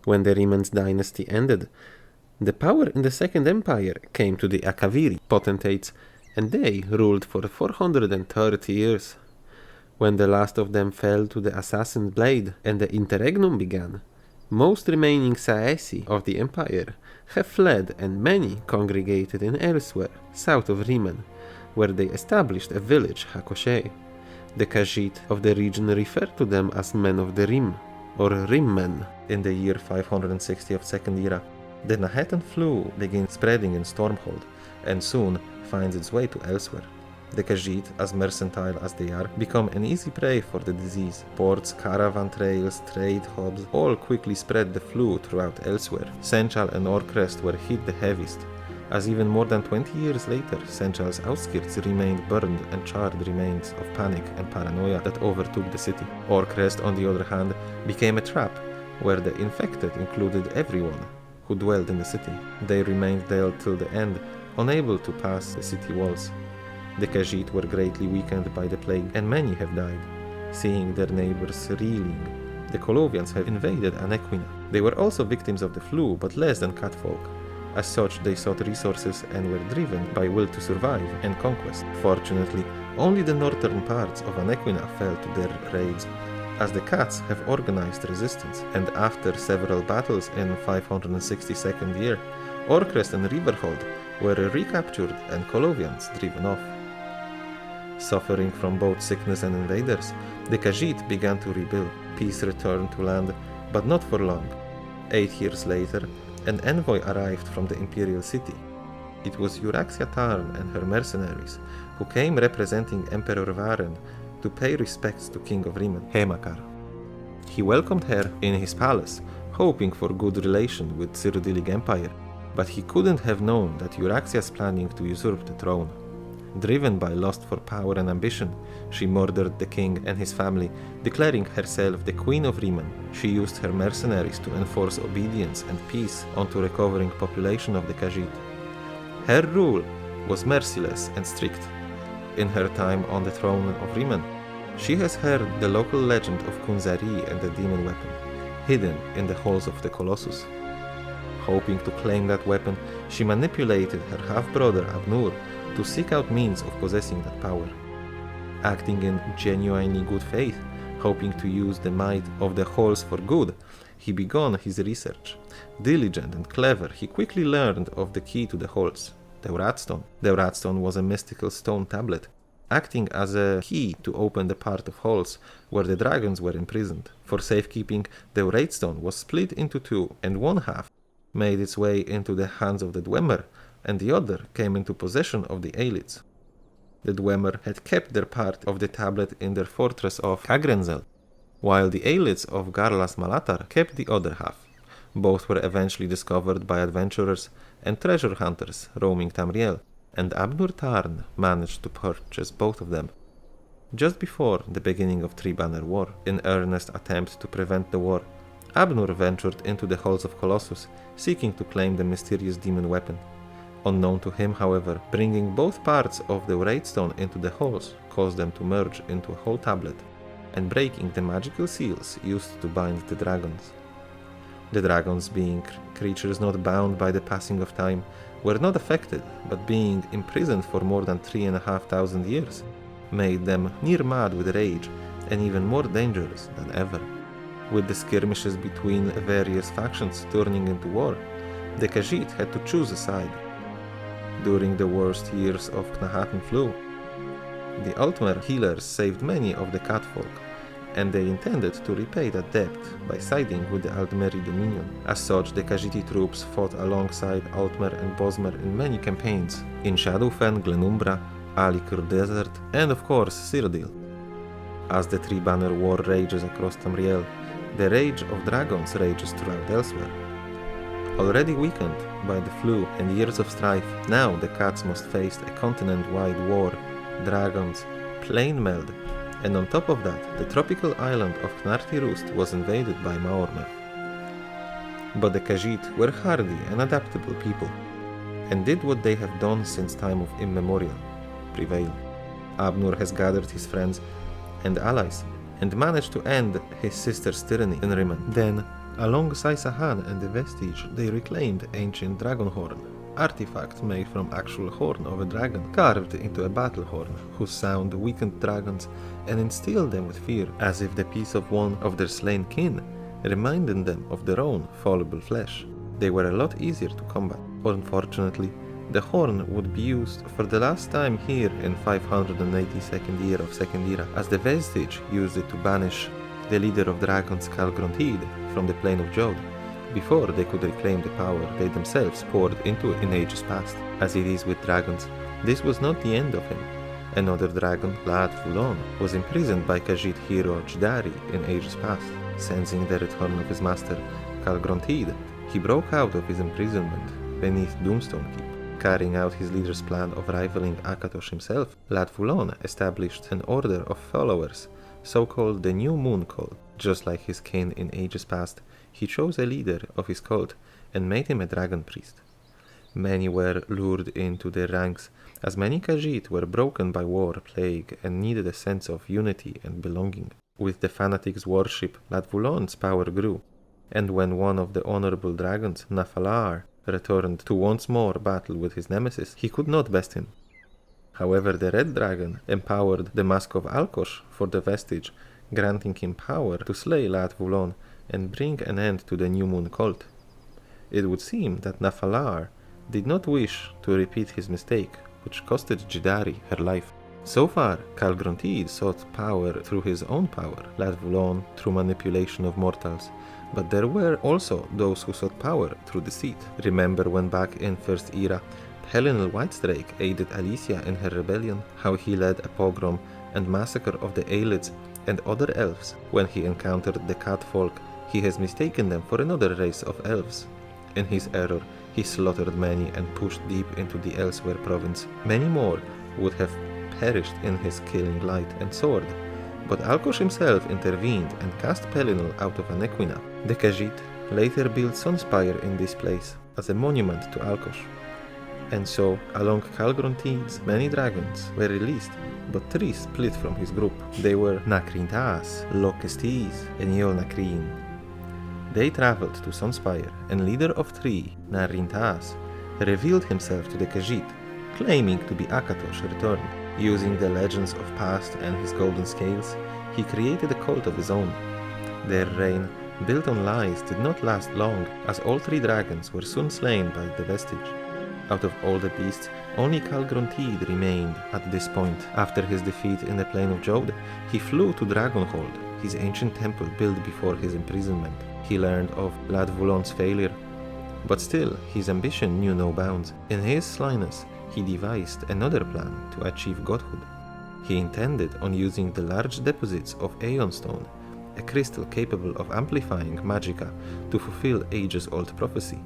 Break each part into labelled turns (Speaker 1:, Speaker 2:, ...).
Speaker 1: When the Rieman's dynasty ended, the power in the Second Empire came to the Akaviri potentates, and they ruled for 430 years. When the last of them fell to the assassin's blade and the interregnum began, most remaining Saesi of the empire have fled and many congregated in Elsweyr, south of Riemann, where they established a village, Hakoshe. The Khajiit of the region referred to them as men of the Rim, or Rimmen. In the year 560 of Second Era, the Nahatan flu begins spreading in Stormhold, and soon finds its way to Elsweyr. The Khajiit, as mercantile as they are, become an easy prey for the disease. Ports, caravan trails, trade hubs, all quickly spread the flu throughout Elsweyr. Senchal and Orcrest were hit the heaviest, as even more than 20 years later, Senchal's outskirts remained burned and charred remains of panic and paranoia that overtook the city. Orcrest, on the other hand, became a trap, where the infected included everyone who dwelled in the city. They remained there till the end, unable to pass the city walls. The Khajiit were greatly weakened by the plague, and many have died. Seeing their neighbors reeling, the Colovians have invaded Anequina. They were also victims of the flu, but less than catfolk. As such, they sought resources and were driven by will to survive and conquest. Fortunately, only the northern parts of Anequina fell to their raids, as the Cats have organized resistance, and after several battles in 562nd year, Orcrest and Riverhold were recaptured and Colovians driven off. Suffering from both sickness and invaders, the Khajiit began to rebuild. Peace returned to land, but not for long. 8 years later, an envoy arrived from the imperial city. It was Euraxia Tarn and her mercenaries, who came representing Emperor Varen to pay respects to King of Riemann, Hemakar. He welcomed her in his palace, hoping for good relation with Cyrodiilic Empire, but he couldn't have known that Euraxia's planning to usurp the throne. Driven by lust for power and ambition, she murdered the king and his family, declaring herself the Queen of Riemann. She used her mercenaries to enforce obedience and peace onto the recovering population of the Khajiit. Her rule was merciless and strict. In her time on the throne of Riemann, she has heard the local legend of Kunzari and the demon weapon, hidden in the halls of the Colossus. Hoping to claim that weapon, she manipulated her half-brother Abnur to seek out means of possessing that power. Acting in genuinely good faith, hoping to use the might of the halls for good, he began his research. Diligent and clever, he quickly learned of the key to the halls, the Wrathstone. The Wrathstone was a mystical stone tablet, acting as a key to open the part of halls where the dragons were imprisoned. For safekeeping, the Wraithstone was split into two, and one half made its way into the hands of the Dwemer, and the other came into possession of the Aelids. The Dwemer had kept their part of the tablet in their fortress of Kagrenzel, while the Aelids of Garlas Malatar kept the other half. Both were eventually discovered by adventurers and treasure hunters roaming Tamriel, and Abnur Tarn managed to purchase both of them. Just before the beginning of Three-Banner War, in earnest attempt to prevent the war, Abnur ventured into the halls of Colossus, seeking to claim the mysterious demon weapon. Unknown to him, however, bringing both parts of the Wraithstone into the halls caused them to merge into a whole tablet, and breaking the magical seals used to bind the dragons. The dragons, being creatures not bound by the passing of time, were not affected, but being imprisoned for more than 3,500 years, made them near mad with rage and even more dangerous than ever. With the skirmishes between various factions turning into war, the Khajiit had to choose a side. During the worst years of Knahaten flu, the Altmer healers saved many of the catfolk, and they intended to repay that debt by siding with the Altmeri Dominion. As such, the Khajiiti troops fought alongside Altmer and Bosmer in many campaigns, in Shadowfen, Glenumbra, Alikur Desert, and of course Cyrodiil. As the Three-Banner War rages across Tamriel, the rage of dragons rages throughout Elsweyr. Already weakened by the flu and years of strife, now the Cats must face a continent-wide war, dragons, plane meld, and on top of that, the tropical island of Knarti Roost was invaded by Maormer. But the Khajiit were hardy and adaptable people, and did what they have done since time of immemorial, prevail. Abnur has gathered his friends and allies, and managed to end his sister's tyranny in Riemann. Then, Along Saisahan and the Vestige, they reclaimed ancient dragon horn, artifact made from actual horn of a dragon, carved into a battle horn, whose sound weakened dragons and instilled them with fear, as if the piece of one of their slain kin reminded them of their own fallible flesh. They were a lot easier to combat. Unfortunately, the horn would be used for the last time here in 582nd year of Second Era, as the Vestige used it to banish the leader of dragons Calgrontiid from the plane of Jod, before they could reclaim the power they themselves poured into it in ages past. As it is with dragons, this was not the end of him. Another dragon, Lad Fulon, was imprisoned by Khajiit hero Jidari in ages past. Sensing the return of his master, Calgrontiid, he broke out of his imprisonment beneath Doomstone Keep. Carrying out his leader's plan of rivaling Akatosh himself, Lad Fulon established an order of followers, so-called the New Moon Cult. Just like his kin in ages past, he chose a leader of his cult and made him a dragon priest. Many were lured into their ranks, as many Khajiit were broken by war, plague, and needed a sense of unity and belonging. With the fanatics' worship, Lad Fulon's power grew, and when one of the honorable dragons, Nafalar, returned to once more battle with his nemesis, he could not best him. However, the Red Dragon empowered the Mask of Alkosh for the Vestige, granting him power to slay Lad Fulon and bring an end to the New Moon cult. It would seem that Nafalar did not wish to repeat his mistake, which costed Jidari her life. So far, Calgrontiid sought power through his own power, Lad Fulon through manipulation of mortals, but there were also those who sought power through deceit. Remember when back in First Era, Pelinal Whitestrake aided Alicia in her rebellion, how he led a pogrom and massacre of the Aelids and other elves. When he encountered the cat folk, he has mistaken them for another race of elves. In his error, he slaughtered many and pushed deep into the Elsweyr province. Many more would have perished in his killing light and sword, but Alkosh himself intervened and cast Pelinal out of Anequina. The Khajiit later built Sunspire in this place as a monument to Alkosh. And so, along Calgrontiid's many dragons were released, but 3 split from his group. They were Nakrintas, Lokestis, and Yolnakrin. They traveled to Sunspire, and leader of 3, Narintas, revealed himself to the Khajiit, claiming to be Akatosh returned. Using the legends of past and his golden scales, he created a cult of his own. Their reign, built on lies, did not last long, as all 3 dragons were soon slain by the Vestige. Out of all the beasts, only Calgrontiid remained at this point. After his defeat in the plain of Jod, he flew to Dragonhold, his ancient temple built before his imprisonment. He learned of Lad Fulon's failure, but still his ambition knew no bounds. In his slyness, he devised another plan to achieve godhood. He intended on using the large deposits of Aeon Stone, a crystal capable of amplifying magicka, to fulfill ages-old prophecy,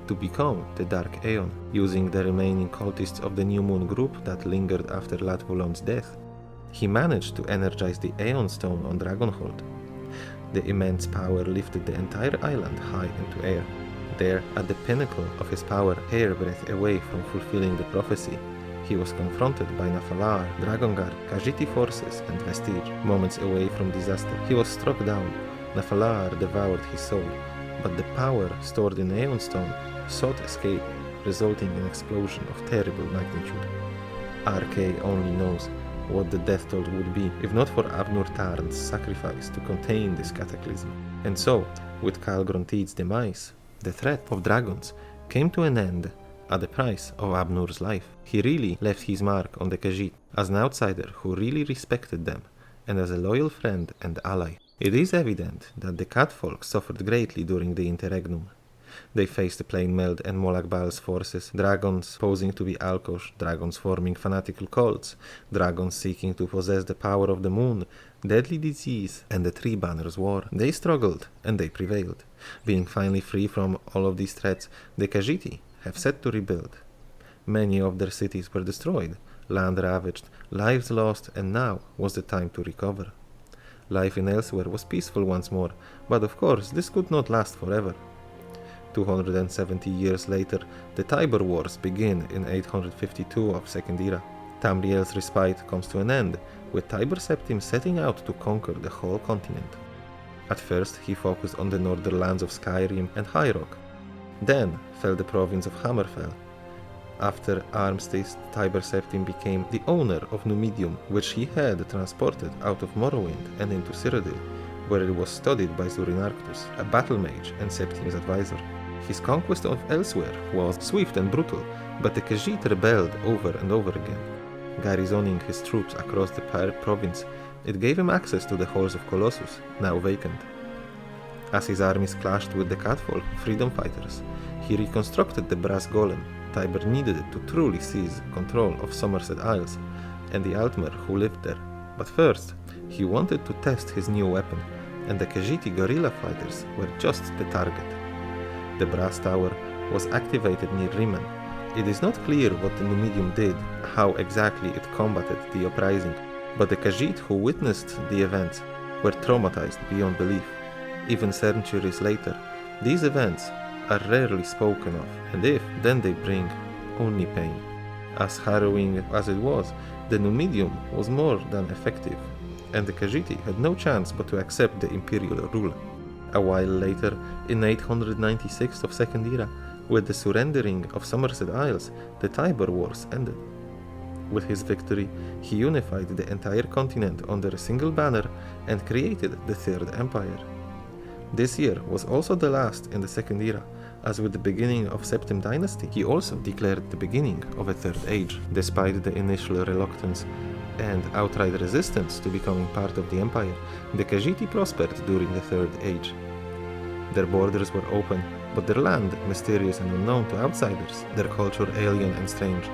Speaker 1: to become the Dark Aeon, using the remaining cultists of the New Moon group that lingered after Lad Fulon's death. He managed to energize the Aeon Stone on Dragonhold. The immense power lifted the entire island high into air. There, at the pinnacle of his power, hairbreadth away from fulfilling the prophecy, he was confronted by Nafalar, Dragongar, Khajiiti forces, and Vestige. Moments away from disaster, he was struck down. Nafalar devoured his soul, but the power stored in Aeon Stone sought escape, resulting in an explosion of terrible magnitude. RK only knows what the death toll would be, if not for Abnur Tarn's sacrifice to contain this cataclysm. And so, with Calgrontiid's demise, the threat of dragons came to an end at the price of Abnur's life. He really left his mark on the Khajiit, as an outsider who really respected them, and as a loyal friend and ally. It is evident that the catfolk suffered greatly during the interregnum. They faced the Plainmeld and Molag Bal's forces, dragons posing to be Alkosh, dragons forming fanatical cults, dragons seeking to possess the power of the moon, deadly disease, and the Three Banners War. They struggled, and they prevailed. Being finally free from all of these threats, the Khajiiti have set to rebuild. Many of their cities were destroyed, land ravaged, lives lost, and now was the time to recover. Life in Elsweyr was peaceful once more, but of course this could not last forever. 270 years later, the Tiber Wars begin in 852 of Second Era. Tamriel's respite comes to an end, with Tiber Septim setting out to conquer the whole continent. At first he focused on the northern lands of Skyrim and High Rock. Then fell the province of Hammerfell. After Armistice, Tiber Septim became the owner of Numidium, which he had transported out of Morrowind and into Cyrodiil, where it was studied by Zurinarctus, a battle mage and Septim's advisor. His conquest of Elsweyr was swift and brutal, but the Khajiit rebelled over and over again. Garrisoning his troops across the province, it gave him access to the halls of Colossus, now vacant. As his armies clashed with the Catfolk freedom fighters, he reconstructed the brass golem. Tiber needed it to truly seize control of Somerset Isles and the Altmer who lived there. But first, he wanted to test his new weapon, and the Khajiiti guerrilla fighters were just the target. The brass tower was activated near Riemann. It is not clear what the Numidium did, how exactly it combated the uprising, but the Khajiit who witnessed the events were traumatized beyond belief. Even centuries later, these events are rarely spoken of, and if, then they bring only pain. As harrowing as it was, the Numidium was more than effective, and the Khajiiti had no chance but to accept the imperial rule. A while later, in 896 of Second Era, with the surrendering of Somerset Isles, the Tiber Wars ended. With his victory, he unified the entire continent under a single banner and created the Third Empire. This year was also the last in the Second Era, as with the beginning of Septim Dynasty, he also declared the beginning of a Third Age. Despite the initial reluctance and outright resistance to becoming part of the Empire, the Khajiiti prospered during the Third Age. Their borders were open, but their land mysterious and unknown to outsiders, their culture alien and strange.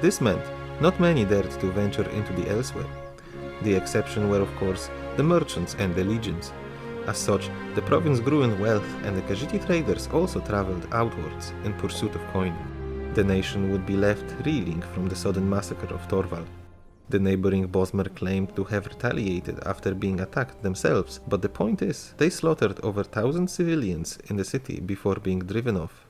Speaker 1: This meant not many dared to venture into the Elsweyr. The exception were, of course, the merchants and the legions. As such, the province grew in wealth, and the Khajiiti traders also traveled outwards in pursuit of coin. The nation would be left reeling from the sudden massacre of Torval. The neighboring Bosmer claimed to have retaliated after being attacked themselves, but the point is, they slaughtered over 1,000 civilians in the city before being driven off.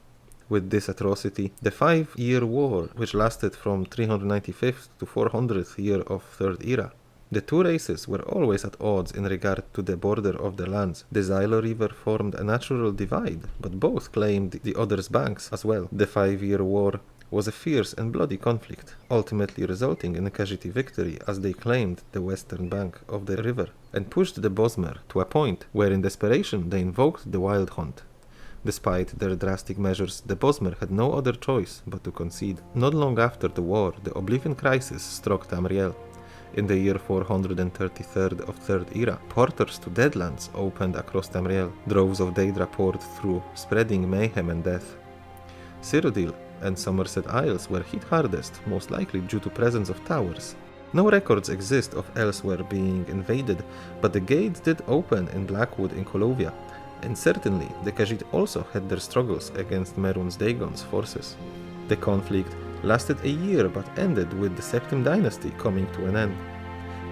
Speaker 1: With this atrocity, the 5-year war, which lasted from 395th to 400th year of Third Era, the two races were always at odds in regard to the border of their lands. The Xylo River formed a natural divide, but both claimed the other's banks as well. The 5-year war was a fierce and bloody conflict, ultimately resulting in a Khajiiti victory as they claimed the western bank of the river and pushed the Bosmer to a point where in desperation they invoked the Wild Hunt. Despite their drastic measures, the Bosmer had no other choice but to concede. Not long after the war, the Oblivion Crisis struck Tamriel. In the year 433 of Third Era, portals to Deadlands opened across Tamriel. Droves of Daedra poured through, spreading mayhem and death. Cyrodiil and Somerset Isles were hit hardest, most likely due to presence of towers. No records exist of Elsweyr being invaded, but the gates did open in Blackwood in Colovia, and certainly the Khajiit also had their struggles against Mehrunes Dagon's forces. The conflict lasted a year but ended with the Septim Dynasty coming to an end.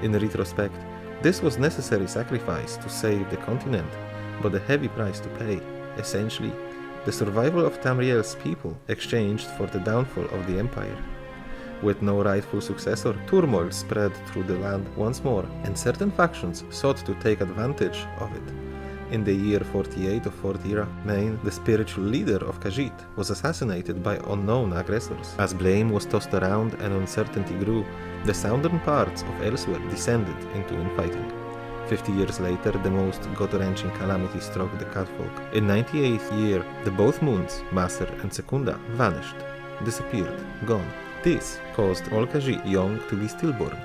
Speaker 1: In retrospect, this was necessary sacrifice to save the continent, but a heavy price to pay. Essentially, the survival of Tamriel's people exchanged for the downfall of the empire. With no rightful successor, turmoil spread through the land once more, and certain factions sought to take advantage of it. In the year 48 of Fourth Era, Main, the spiritual leader of Khajiit, was assassinated by unknown aggressors. As blame was tossed around and uncertainty grew, the southern parts of Elsweyr descended into infighting. 50 years later, the most gut-wrenching calamity struck the Catfolk. In 98th year, the both moons, Maser and Secunda, vanished, disappeared, gone. This caused all Khajiit young to be stillborn,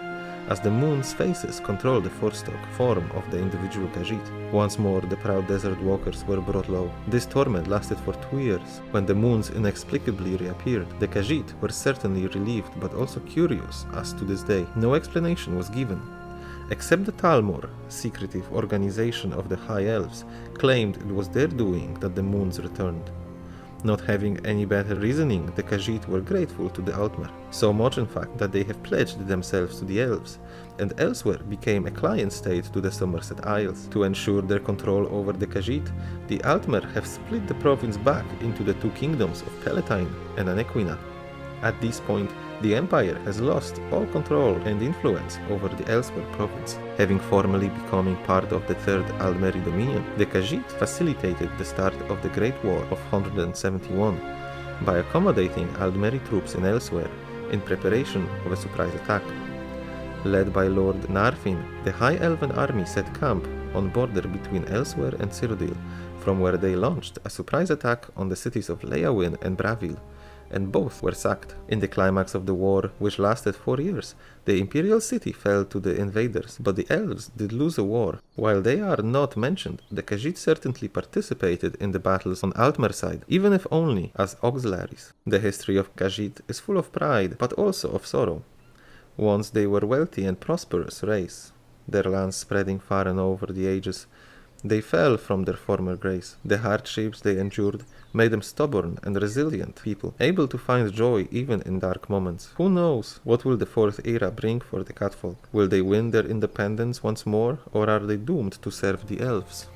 Speaker 1: as the moon's faces control the forestock form of the individual Khajiit. Once more, the proud desert walkers were brought low. This torment lasted for 2 years. When the moons inexplicably reappeared, the Khajiit were certainly relieved but also curious, as to this day no explanation was given. Except the Talmor, secretive organization of the High Elves, claimed it was their doing that the moons returned. Not having any better reasoning, the Khajiit were grateful to the Altmer, so much in fact that they have pledged themselves to the Elves, and Elsweyr became a client state to the Somerset Isles. To ensure their control over the Khajiit, the Altmer have split the province back into the two kingdoms of Palatine and Anequina. At this point, The empire has lost all control and influence over the Elsweyr province. Having formally becoming part of the Third Aldmeri Dominion, the Khajiit facilitated the start of the Great War of 171 by accommodating Aldmeri troops in Elsweyr in preparation of a surprise attack. Led by Lord Narfin, the High Elven army set camp on border between Elsweyr and Cyrodiil, from where they launched a surprise attack on the cities of Leyawiin and Bravil, and both were sacked. In the climax of the war, which lasted 4 years, the imperial city fell to the invaders, but the elves did lose a war. While they are not mentioned, the Khajiit certainly participated in the battles on Altmerside, even if only as auxiliaries. The history of Khajiit is full of pride, but also of sorrow. Once they were wealthy and prosperous race, their lands spreading far and over the ages, they fell from their former grace. The hardships they endured made them stubborn and resilient people, able to find joy even in dark moments. Who knows what will the Fourth Era bring for the catfolk? Will they win their independence once more, or are they doomed to serve the elves?